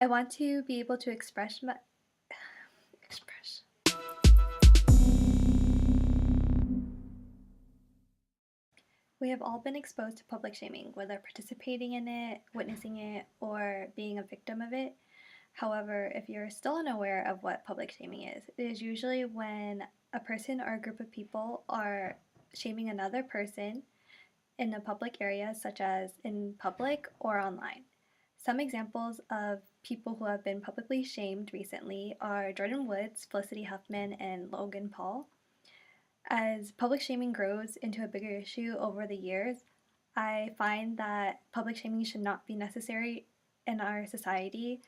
I want to be able to express. We have all been exposed to public shaming, whether participating in it, witnessing it, or being a victim of it. However, if you're still unaware of what public shaming is, it is usually when a person or a group of people are shaming another person in a public area, such as in public or online. Some examples of people who have been publicly shamed recently are Jordan Woods, Felicity Huffman, and Logan Paul. As public shaming grows into a bigger issue over the years, I find that public shaming should not be necessary in our society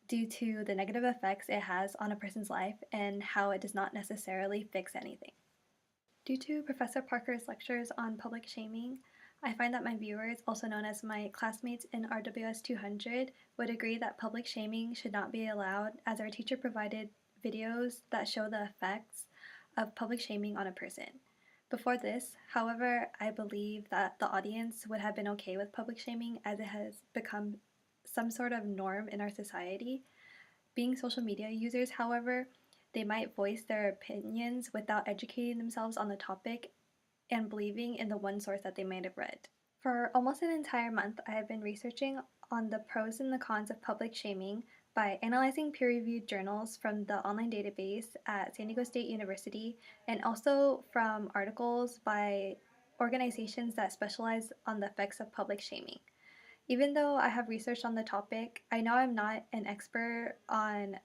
due to the negative effects it has on a person's life and how it does not necessarily fix anything. Due to Professor Parker's lectures on public shaming, I find that my viewers, also known as my classmates in RWS 200, would agree that public shaming should not be allowed, as our teacher provided videos that show the effects of public shaming on a person. Before this, however, I believe that the audience would have been okay with public shaming as it has become some sort of norm in our society. Being social media users, however, they might voice their opinions without educating themselves on the topic and believing in the one source that they might have read. For almost an entire month, I have been researching on the pros and the cons of public shaming by analyzing peer-reviewed journals from the online database at San Diego State University and also from articles by organizations that specialize on the effects of public shaming. Even though I have researched on the topic, I know I'm not an expert on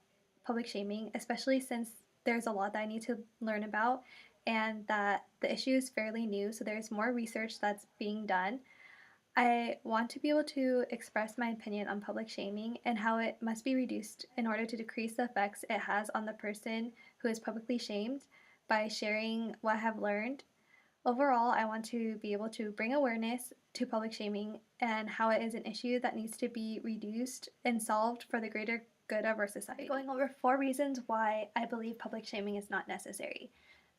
public shaming, especially since there's a lot that I need to learn about and that the issue is fairly new, so there's more research that's being done. I want to be able to express my opinion on public shaming and how it must be reduced in order to decrease the effects it has on the person who is publicly shamed by sharing what I have learned. Overall, I want to be able to bring awareness to public shaming and how it is an issue that needs to be reduced and solved for the greater good of our society. Going over 4 reasons why I believe public shaming is not necessary.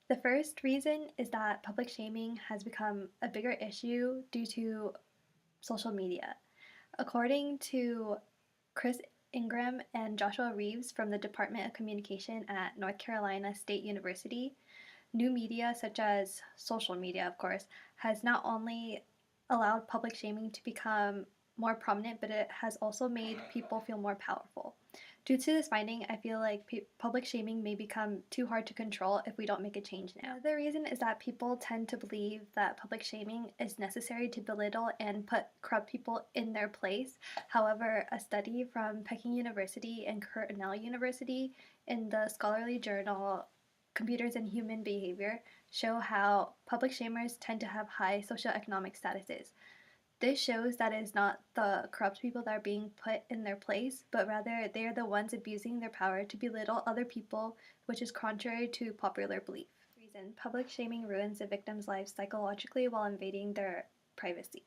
The first reason is that public shaming has become a bigger issue due to social media. According to Chris Ingram and Joshua Reeves from the Department of Communication at North Carolina State University, new media, such as social media, of course, has not only allowed public shaming to become more prominent, but it has also made people feel more powerful. Due to this finding, I feel like public shaming may become too hard to control if we don't make a change now. Another reason is that people tend to believe that public shaming is necessary to belittle and put corrupt people in their place. However, a study from Peking University and Cornell University in the scholarly journal Computers and Human Behavior show how public shamers tend to have high socioeconomic statuses. This shows that it is not the corrupt people that are being put in their place, but rather they are the ones abusing their power to belittle other people, which is contrary to popular belief. Reason: public shaming ruins the victim's life psychologically while invading their privacy.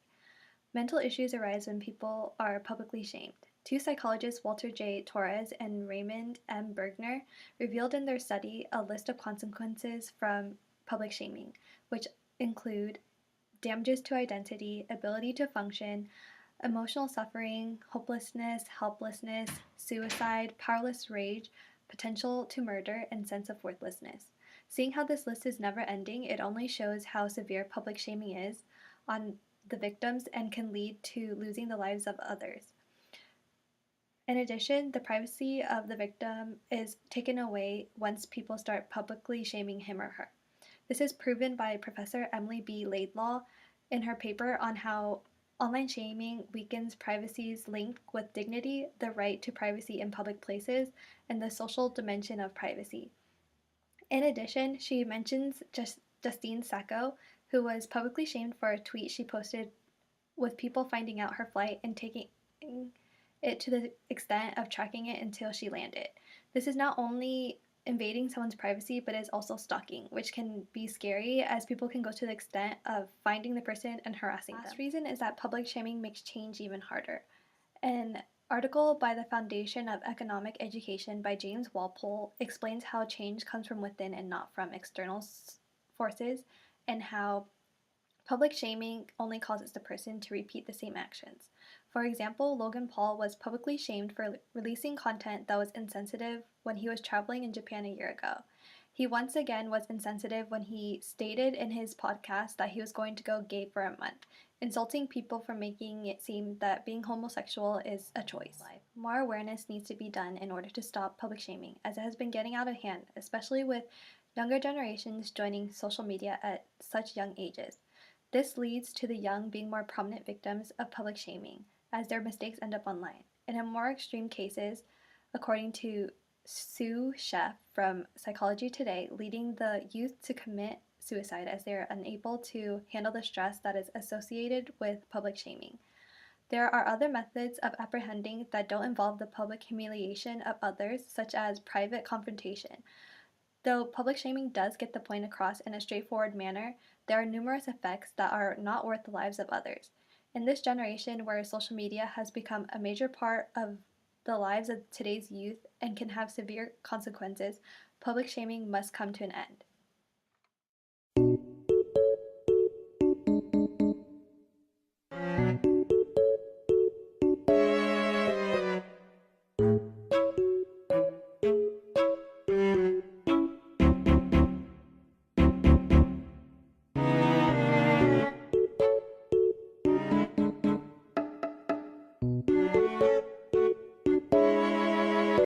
Mental issues arise when people are publicly shamed. 2 psychologists, Walter J. Torres and Raymond M. Bergner, revealed in their study a list of consequences from public shaming, which include damages to identity, ability to function, emotional suffering, hopelessness, helplessness, suicide, powerless rage, potential to murder, and sense of worthlessness. Seeing how this list is never ending, it only shows how severe public shaming is on the victims and can lead to losing the lives of others. In addition, the privacy of the victim is taken away once people start publicly shaming him or her. This is proven by Professor Emily B. Laidlaw in her paper on how online shaming weakens privacy's link with dignity, the right to privacy in public places, and the social dimension of privacy. In addition, she mentions Justine Sacco, who was publicly shamed for a tweet she posted with people finding out her flight and taking it to the extent of tracking it until she landed. This is not only invading someone's privacy, but is also stalking, which can be scary as people can go to the extent of finding the person and harassing them. Last reason is that public shaming makes change even harder. An article by the Foundation of Economic Education by James Walpole explains how change comes from within and not from external forces, and how public shaming only causes the person to repeat the same actions. For example, Logan Paul was publicly shamed for releasing content that was insensitive when he was traveling in Japan a year ago. He once again was insensitive when he stated in his podcast that he was going to go gay for a month, insulting people for making it seem that being homosexual is a choice. More awareness needs to be done in order to stop public shaming, as it has been getting out of hand, especially with younger generations joining social media at such young ages. This leads to the young being more prominent victims of public shaming, as their mistakes end up online. And in more extreme cases, according to Sue Sheff from Psychology Today, leading the youth to commit suicide as they are unable to handle the stress that is associated with public shaming. There are other methods of apprehending that don't involve the public humiliation of others, such as private confrontation. Though public shaming does get the point across in a straightforward manner, there are numerous effects that are not worth the lives of others. In this generation where social media has become a major part of the lives of today's youth and can have severe consequences, public shaming must come to an end.